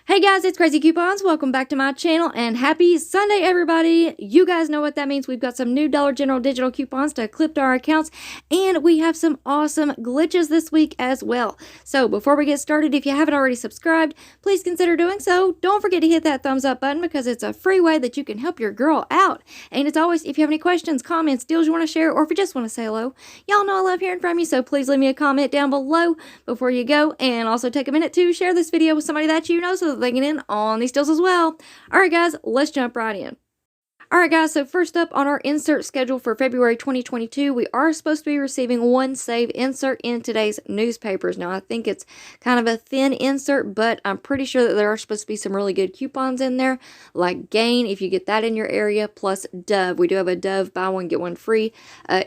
Hey guys, it's Crazy Coupons. Welcome back to my channel and happy Sunday, everybody. You guys know what that means. We've got some new Dollar General digital coupons to clip to our accounts, and we have some awesome glitches this week as well. So before we get started, if you haven't already subscribed, please consider doing so. Don't forget to hit that thumbs up button because it's a free way that you can help your girl out. And as always, if you have any questions, comments, deals you want to share, or if you just want to say hello, y'all know I love hearing from you, so please leave me a comment down below before you go, and also take a minute to share this video with somebody that you know so that they can in on these deals as well. Alright guys, let's jump right in. Alright guys, so first up on our insert schedule for February 2022, we are supposed to be receiving one save insert in today's newspapers. Now I think it's kind of a thin insert, but I'm pretty sure that there are supposed to be some really good coupons in there, like Gain, if you get that in your area, plus Dove. We do have a Dove buy one get one free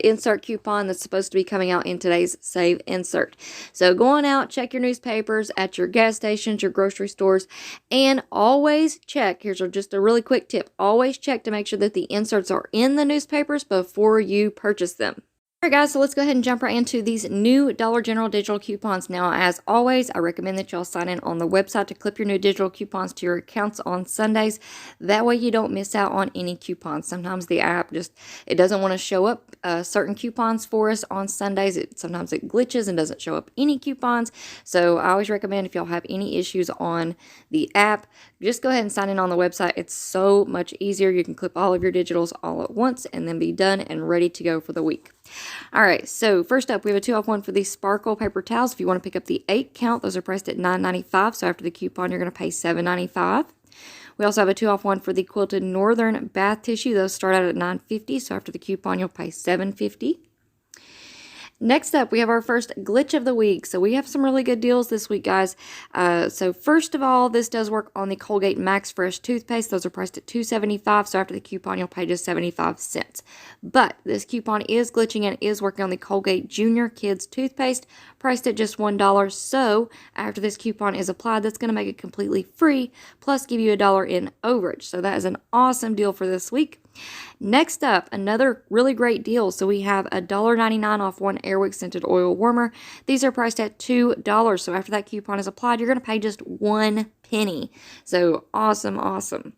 insert coupon that's supposed to be coming out in today's save insert. So go on out, check your newspapers at your gas stations, your grocery stores, and always check, here's just a really quick tip, always check to make sure that the inserts are in the newspapers before you purchase them. Alright guys, so let's go ahead and jump right into these new Dollar General digital coupons. Now, as always, I recommend that y'all sign in on the website to clip your new digital coupons to your accounts on Sundays. That way you don't miss out on any coupons. Sometimes the app it doesn't want to show up certain coupons for us on Sundays. Sometimes it glitches and doesn't show up any coupons. So I always recommend if y'all have any issues on the app, just go ahead and sign in on the website. It's so much easier. You can clip all of your digitals all at once and then be done and ready to go for the week. Alright, so first up, we have a 2-off-1 for these sparkle paper towels. If you want to pick up the 8 count, those are priced at $9.95. So after the coupon, you're going to pay $7.95. We also have a 2-off-1 for the quilted northern bath tissue. Those start out at $9.50. So after the coupon, you'll pay $7.50. Next up, we have our first glitch of the week. So we have some really good deals this week, guys. So first of all, this does work on the Colgate Max Fresh toothpaste. Those are priced at $2.75. So after the coupon, you'll pay just 75 cents. But this coupon is glitching and is working on the Colgate Junior Kids toothpaste, priced at just $1. So after this coupon is applied, that's going to make it completely free, plus give you $1 in overage. So that is an awesome deal for this week. Next up, another really great deal. So we have $1.99 off one Airwick scented oil warmer. These are priced at $2. So after that coupon is applied, you're going to pay just 1 penny. So awesome, awesome.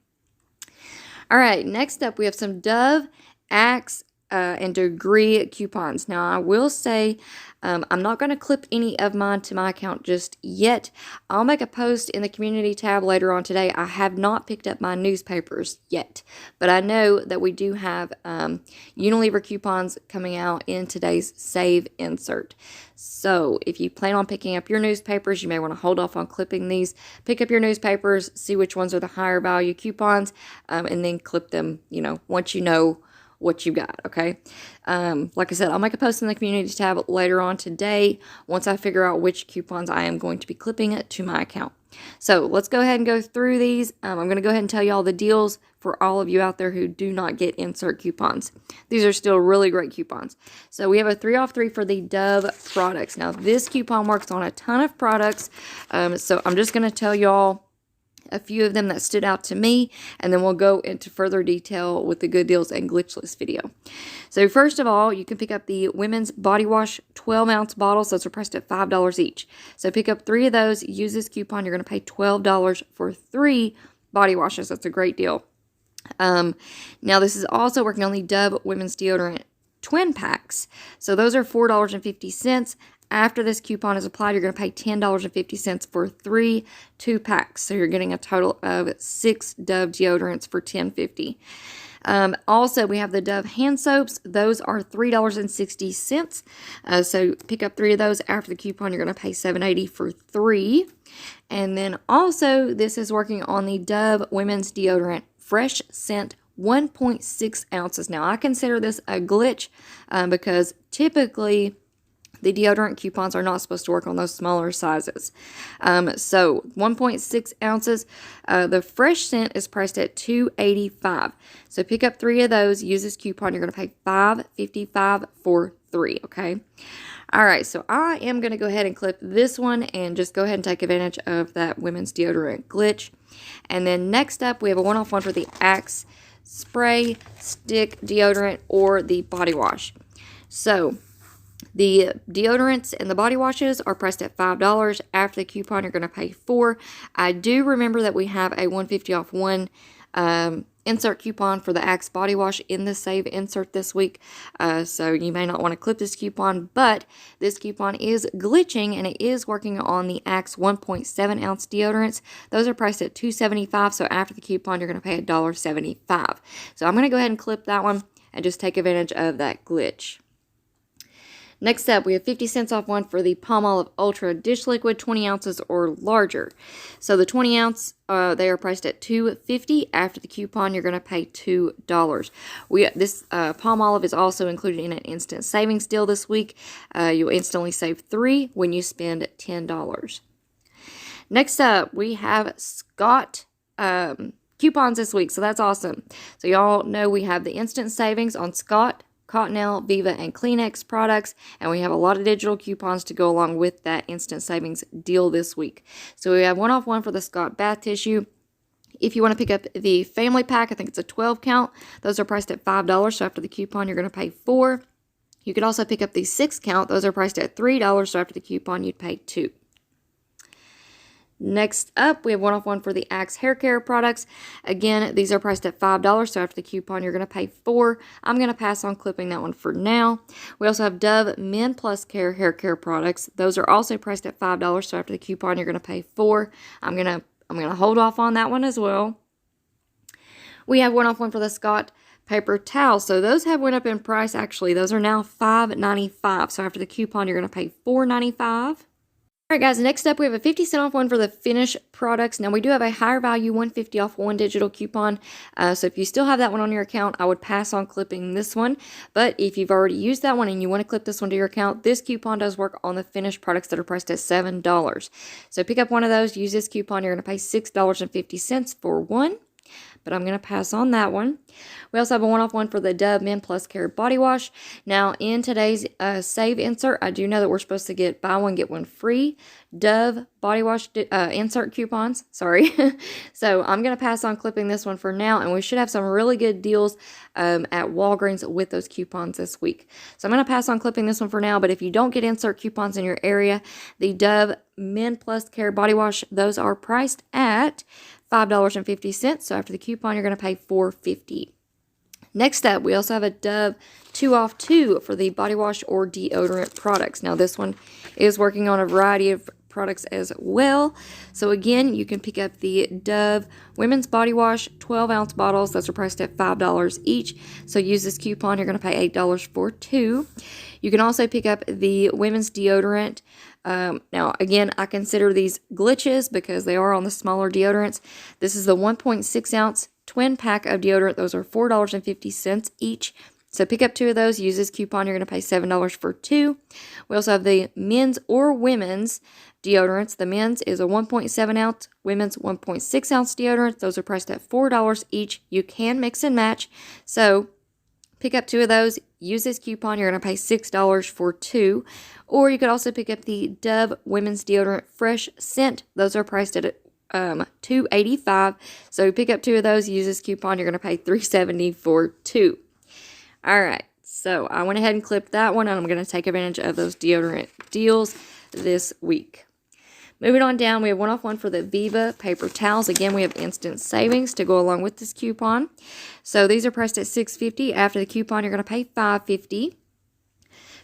All right, next up, we have some Dove, Axe, and Degree coupons. Now, I will say I'm not going to clip any of mine to my account just yet. I'll make a post in the community tab later on today. I have not picked up my newspapers yet, but I know that we do have Unilever coupons coming out in today's save insert. So if you plan on picking up your newspapers, you may want to hold off on clipping these. Pick up your newspapers, see which ones are the higher value coupons, and then clip them, once you know what you got, okay? Like I said, I'll make a post in the community tab later on today once I figure out which coupons I am going to be clipping to my account. So let's go ahead and go through these. I'm going to go ahead and tell you all the deals for all of you out there who do not get insert coupons. These are still really great coupons. So we have a 3-off-3 for the Dove products. Now this coupon works on a ton of products, so I'm just going to tell y'all a few of them that stood out to me, and then we'll go into further detail with the good deals and glitch list video. So first of all, you can pick up the women's body wash 12-ounce bottles. Those are priced at $5 each. So pick up 3 of those, use this coupon, you're going to pay $12 for 3 body washes. That's a great deal. Now this is also working on the Dove women's deodorant twin packs. So those are $4.50. After this coupon is applied, you're going to pay $10.50 for 3 2-packs. So you're getting a total of 6 Dove deodorants for $10.50. Also, we have the Dove hand soaps. Those are $3.60. So pick up 3 of those. After the coupon, you're going to pay $7.80 for 3. And then also, this is working on the Dove women's deodorant fresh scent 1.6 ounces. Now, I consider this a glitch because typically the deodorant coupons are not supposed to work on those smaller sizes. So 1.6 ounces. The fresh scent is priced at $2.85. So pick up 3 of those. Use this coupon. You're going to pay $5.55 for 3. Okay. All right. So I am going to go ahead and clip this one and just go ahead and take advantage of that women's deodorant glitch. And then next up, we have a 1-off-1 for the Axe spray stick deodorant or the body wash. So The deodorants and the body washes are priced at $5. After the coupon, you're going to pay $4. I do remember that we have a 150 off one insert coupon for the Axe body wash in the save insert this week. So you may not want to clip this coupon, but this coupon is glitching and it is working on the Axe 1.7 ounce deodorants. Those are priced at $2.75. So after the coupon, you're going to pay $1.75. So I'm going to go ahead and clip that one and just take advantage of that glitch. Next up, we have 50 cents off one for the Palmolive Ultra Dish Liquid, 20 ounces or larger. So the 20 ounce, they are priced at $2.50. After the coupon, you're going to pay $2. This Palmolive is also included in an instant savings deal this week. You'll instantly save $3 when you spend $10. Next up, we have Scott coupons this week, so that's awesome. So y'all know we have the instant savings on Scott, Cottonelle, Viva, and Kleenex products, and we have a lot of digital coupons to go along with that instant savings deal this week. So we have 1 off 1 for the Scott bath tissue. If you want to pick up the family pack, I think it's a 12 count. Those are priced at $5, so after the coupon, you're going to pay $4. You could also pick up the 6 count. Those are priced at $3, so after the coupon, you'd pay $2. Next up, we have 1 off 1 for the Axe hair care products. Again, these are priced at $5, so after the coupon, you're going to pay $4. I'm going to pass on clipping that one for now. We also have Dove Men Plus Care hair care products. Those are also priced at $5, so after the coupon, you're going to pay $4. I'm going to hold off on that one as well. We have 1 off 1 for the Scott paper towels. So those have went up in price, actually. Those are now $5.95, so after the coupon, you're going to pay $4.95. All right, guys, next up we have a 50 cent off one for the Finish products. Now, we do have a higher value 150 off one digital coupon. So if you still have that one on your account, I would pass on clipping this one. But if you've already used that one and you want to clip this one to your account, this coupon does work on the Finish products that are priced at $7. So pick up one of those, use this coupon. You're going to pay $6.50 for one. But I'm going to pass on that one. We also have a 1 off 1 for the Dove Men Plus Care Body Wash. Now, in today's save insert, I do know that we're supposed to get buy one, get one free Dove Body Wash insert coupons. Sorry. So I'm going to pass on clipping this one for now, and we should have some really good deals at Walgreens with those coupons this week. So I'm going to pass on clipping this one for now, but if you don't get insert coupons in your area, the Dove Men Plus Care Body Wash, those are priced at $5.50. So after the coupon, you're going to pay $4.50. Next up, we also have a Dove 2 off 2 for the body wash or deodorant products. Now, this one is working on a variety of products as well. So again, you can pick up the Dove Women's Body Wash 12-ounce bottles. Those are priced at $5 each. So use this coupon, you're going to pay $8 for 2. You can also pick up the women's deodorant. Now, again, I consider these glitches because they are on the smaller deodorants. This is the 1.6 ounce twin pack of deodorant. Those are $4.50 each. So pick up 2 of those. Use this coupon. You're going to pay $7 for 2. We also have the men's or women's deodorants. The men's is a 1.7 ounce, women's 1.6 ounce deodorant. Those are priced at $4 each. You can mix and match. So pick up 2 of those. Use this coupon. You're going to pay $6 for 2. Or you could also pick up the Dove Women's Deodorant Fresh Scent. Those are priced at $2.85. So pick up 2 of those. Use this coupon. You're going to pay $3.70 for 2. All right. So I went ahead and clipped that one, and I'm going to take advantage of those deodorant deals this week. Moving on down, we have 1 off 1 for the Viva paper towels. Again, we have instant savings to go along with this coupon. So these are priced at $6.50. After the coupon, you're going to pay $5.50.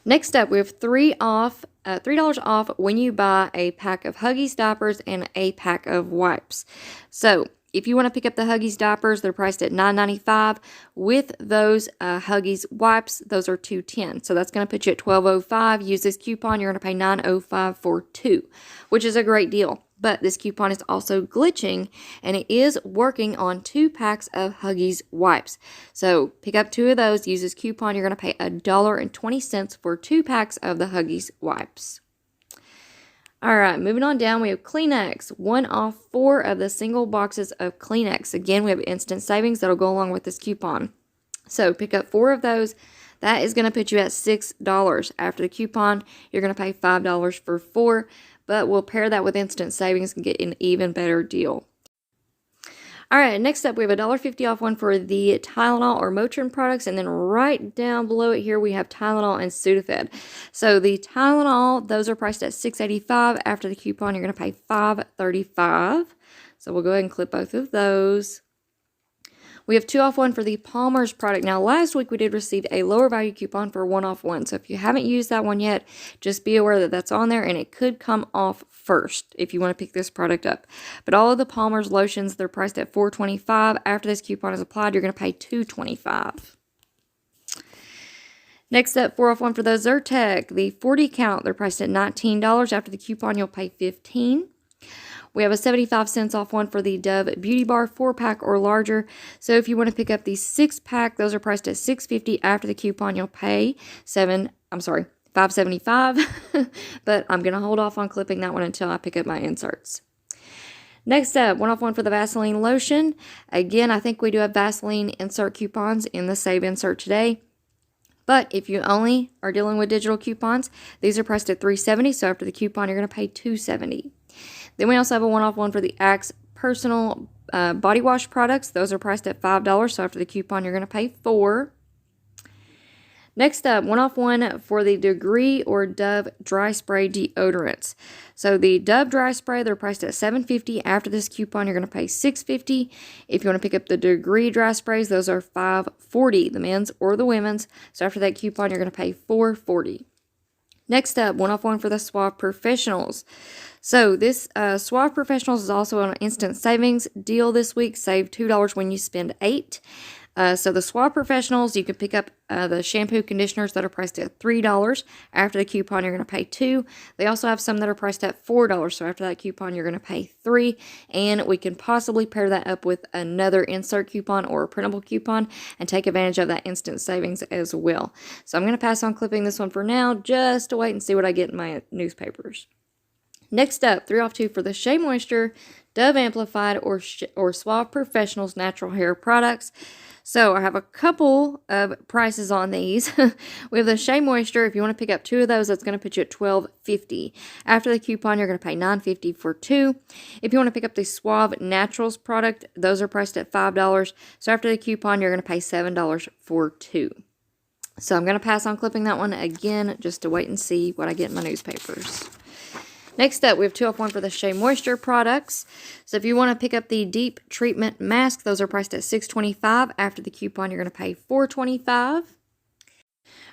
Next up, we have $3 off when you buy a pack of Huggies diapers and a pack of wipes. So if you want to pick up the Huggies diapers, they're priced at $9.95. With those Huggies wipes, those are $2.10. So that's going to put you at $12.05. Use this coupon. You're going to pay $9.05 for 2, which is a great deal. But this coupon is also glitching, and it is working on 2 packs of Huggies wipes. So pick up 2 of those. Use this coupon. You're going to pay $1.20 for 2 packs of the Huggies wipes. All right, moving on down, we have Kleenex. 1 off 4 of the single boxes of Kleenex. Again, we have instant savings that'll go along with this coupon. So pick up 4 of those. That is going to put you at $6. After the coupon, you're going to pay $5 for 4. But we'll pair that with instant savings and get an even better deal. All right, next up, we have a $1.50 off one for the Tylenol or Motrin products, and then right down below it here, we have Tylenol and Sudafed. So the Tylenol, those are priced at $6.85. After the coupon, you're going to pay $5.35. So we'll go ahead and clip both of those. We have 2 off 1 for the Palmer's product. Now, last week we did receive a lower value coupon for 1 off 1. So if you haven't used that one yet, just be aware that that's on there and it could come off first if you want to pick this product up. But all of the Palmer's lotions, they're priced at $4.25. After this coupon is applied, you're going to pay $2.25. Next up, 4 off 1 for the Zyrtec. The 40 count, they're priced at $19. After the coupon, you'll pay $15. We have a 75 cents off one for the Dove Beauty Bar 4-pack or larger. So if you want to pick up the 6-pack, those are priced at $6.50. After the coupon, you'll pay $5.75. But I'm going to hold off on clipping that one until I pick up my inserts. Next up, 1 off 1 for the Vaseline lotion. Again, I think we do have Vaseline insert coupons in the Save Insert today. But if you only are dealing with digital coupons, these are priced at $3.70. So after the coupon, you're going to pay $2.70. Then we also have a 1 off 1 for the Axe personal body wash products. Those are priced at $5. So after the coupon, you're going to pay $4. Next up, 1 off 1 for the Degree or Dove dry spray deodorants. So the Dove dry spray, they're priced at $7.50. After this coupon, you're going to pay $6.50. If you want to pick up the Degree dry sprays, those are $5.40, the men's or the women's. So after that coupon, you're going to pay $4.40. Next up, 1 off 1 for the Suave Professionals. So this Suave Professionals is also on an instant savings deal this week. Save $2 when you spend $8. So the Suave Professionals, you can pick up the shampoo conditioners that are priced at $3. After the coupon, you're going to pay $2. They also have some that are priced at $4. So after that coupon, you're going to pay $3. And we can possibly pair that up with another insert coupon or a printable coupon and take advantage of that instant savings as well. So I'm going to pass on clipping this one for now, just to wait and see what I get in my newspapers. Next up, 3 off 2 for the Shea Moisture, Dove Amplified, or Suave Professionals Natural Hair Products. So I have a couple of prices on these. We have the Shea Moisture. If you want to pick up 2 of those, that's going to put you at $12.50. After the coupon, you're going to pay $9.50 for 2. If you want to pick up the Suave Naturals product, those are priced at $5. So after the coupon, you're going to pay $7 for 2. So I'm going to pass on clipping that one again, just to wait and see what I get in my newspapers. Next up, we have 2 off 1 for the Shea Moisture products. So if you want to pick up the Deep Treatment Mask, those are priced at $6.25. After the coupon, you're going to pay $4.25.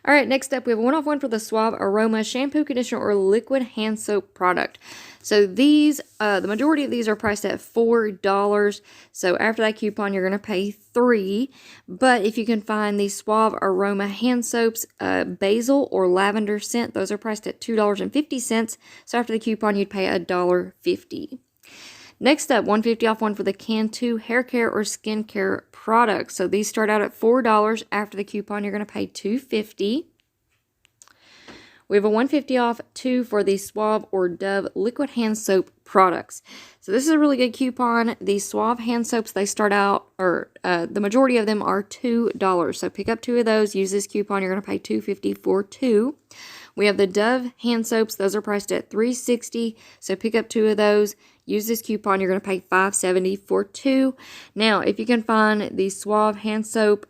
All right, next up, we have a 1 off 1 for the Suave Aroma Shampoo, Conditioner, or Liquid Hand Soap product. So these, the majority of these are priced at $4. So after that coupon, you're going to pay $3. But if you can find the Suave Aroma Hand Soaps, Basil or Lavender scent, those are priced at $2.50. So after the coupon, you'd pay $1.50. Next up, $1.50 off 1 for the Cantu hair care or skin care products. So these start out at $4. After the coupon, you're going to pay $2.50. We have a $1.50 off 2 for the Suave or Dove liquid hand soap products. So this is a really good coupon. The Suave hand soaps, they start out, or the majority of them are $2. So pick up 2 of those. Use this coupon. You're going to pay $2.50 for 2. We have the Dove hand soaps. Those are priced at $3.60. So pick up 2 of those. Use this coupon. You're going to pay $5.70 for 2. Now, if you can find the Suave hand soap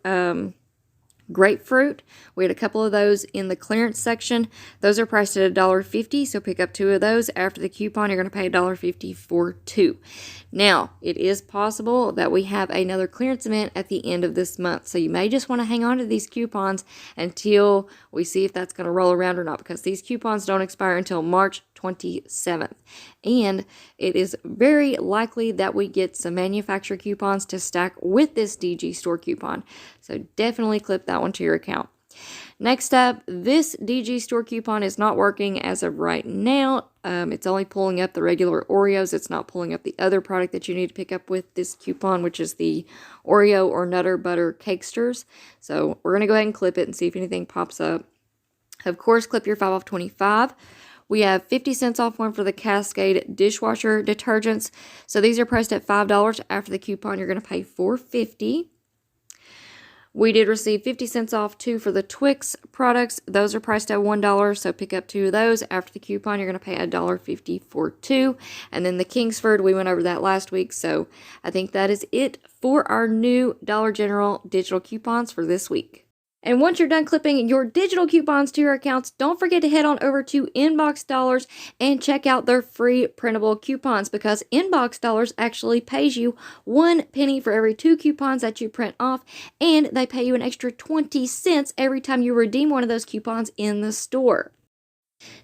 grapefruit, we had a couple of those in the clearance section. Those are priced at $1.50. So pick up 2 of those. After the coupon, you're going to pay $1.50 for 2. Now, it is possible that we have another clearance event at the end of this month. So you may just want to hang on to these coupons until we see if that's going to roll around or not, because these coupons don't expire until March 27th. And it is very likely that we get some manufacturer coupons to stack with this DG store coupon. So definitely clip that one to your account. Next up, this DG store coupon is not working as of right now. It's only pulling up the regular Oreos. It's not pulling up the other product that you need to pick up with this coupon, which is the Oreo or Nutter Butter Cakesters. So we're going to go ahead and clip it and see if anything pops up. Of course, clip your 5 off 25. We have 50 cents off 1 for the Cascade dishwasher detergents. So these are priced at $5. After the coupon, you're going to pay $4.50. We did receive 50 cents off too for the Twix products. Those are priced at $1, so pick up 2 of those. After the coupon, you're going to pay $1.50 for 2. And then the Kingsford, we went over that last week, so I think that is it for our new Dollar General digital coupons for this week. And once you're done clipping your digital coupons to your accounts, don't forget to head on over to Inbox Dollars and check out their free printable coupons, because Inbox Dollars actually pays you 1 penny for every 2 coupons that you print off, and they pay you an extra 20 cents every time you redeem one of those coupons in the store.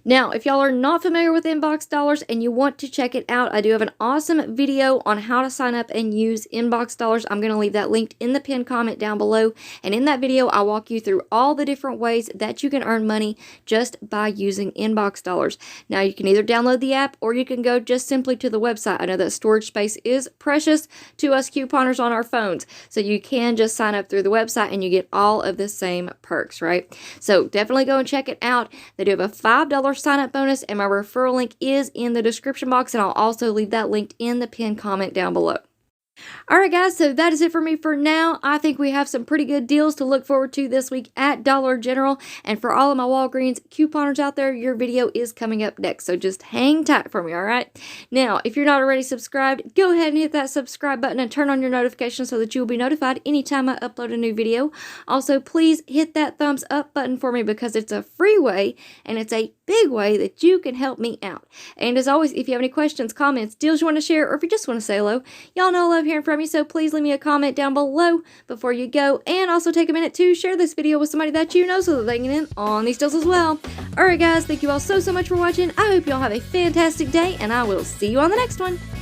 Now, if y'all are not familiar with Inbox Dollars and you want to check it out, I do have an awesome video on how to sign up and use Inbox Dollars. I'm going to leave that linked in the pinned comment down below. And in that video, I'll walk you through all the different ways that you can earn money just by using Inbox Dollars. Now, you can either download the app or you can go just simply to the website. I know that storage space is precious to us couponers on our phones, so you can just sign up through the website and you get all of the same perks, right? So definitely go and check it out. They do have a $5 sign up bonus, and my referral link is in the description box, and I'll also leave that linked in the pinned comment down below. Alright guys, so that is it for me for now. I think we have some pretty good deals to look forward to this week at Dollar General. And for all of my Walgreens couponers out there, your video is coming up next. So just hang tight for me, alright? Now, if you're not already subscribed, go ahead and hit that subscribe button and turn on your notifications so that you will be notified anytime I upload a new video. Also, please hit that thumbs up button for me, because it's a free way and it's a big way that you can help me out. And as always, if you have any questions, comments, deals you want to share, or if you just want to say hello, y'all know I love hearing from you, so please leave me a comment down below before you go, and also take a minute to share this video with somebody that you know so that they can get in on these deals as well. Alright guys, thank you all so much for watching. I hope you all have a fantastic day, and I will see you on the next one.